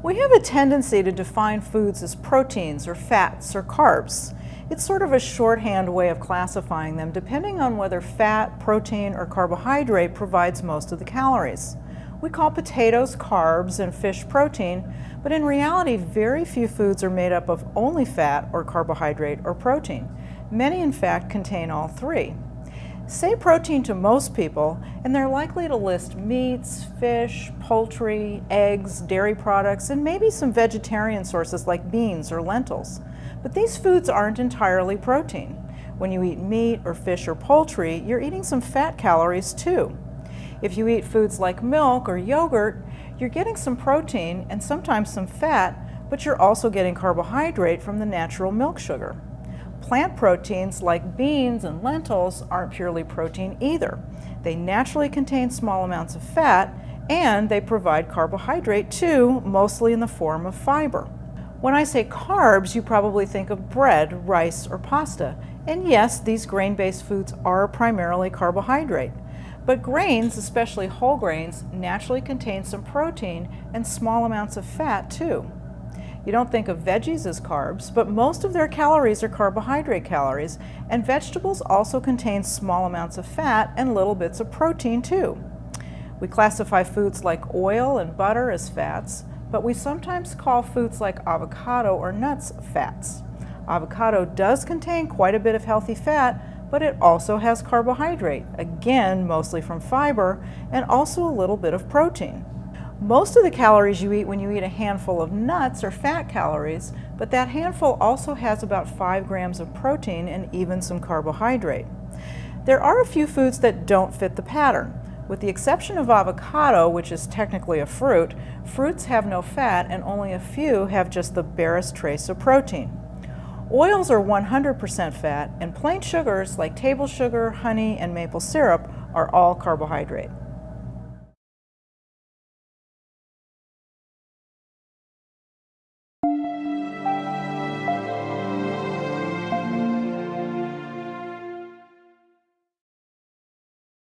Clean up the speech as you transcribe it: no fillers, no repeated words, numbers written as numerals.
We have a tendency to define foods as proteins or fats or carbs. It's sort of a shorthand way of classifying them depending on whether fat, protein, or carbohydrate provides most of the calories. We call potatoes carbs and fish protein, but in reality very few foods are made up of only fat or carbohydrate or protein. Many in fact contain all three. Say protein to most people, and they're likely to list meats, fish, poultry, eggs, dairy products, and maybe some vegetarian sources like beans or lentils. But these foods aren't entirely protein. When you eat meat or fish or poultry, you're eating some fat calories too. If you eat foods like milk or yogurt, you're getting some protein and sometimes some fat, but you're also getting carbohydrate from the natural milk sugar. Plant proteins like beans and lentils aren't purely protein either. They naturally contain small amounts of fat and they provide carbohydrate too, mostly in the form of fiber. When I say carbs, you probably think of bread, rice, or pasta. And yes, these grain-based foods are primarily carbohydrate. But grains, especially whole grains, naturally contain some protein and small amounts of fat too. You don't think of veggies as carbs, but most of their calories are carbohydrate calories, and vegetables also contain small amounts of fat and little bits of protein too. We classify foods like oil and butter as fats, but we sometimes call foods like avocado or nuts fats. Avocado does contain quite a bit of healthy fat, but it also has carbohydrate, again mostly from fiber, and also a little bit of protein. Most of the calories you eat when you eat a handful of nuts are fat calories, but that handful also has about 5 grams of protein and even some carbohydrate. There are a few foods that don't fit the pattern. With the exception of avocado, which is technically a fruit, fruits have no fat and only a few have just the barest trace of protein. Oils are 100% fat, and plain sugars like table sugar, honey, and maple syrup are all carbohydrate.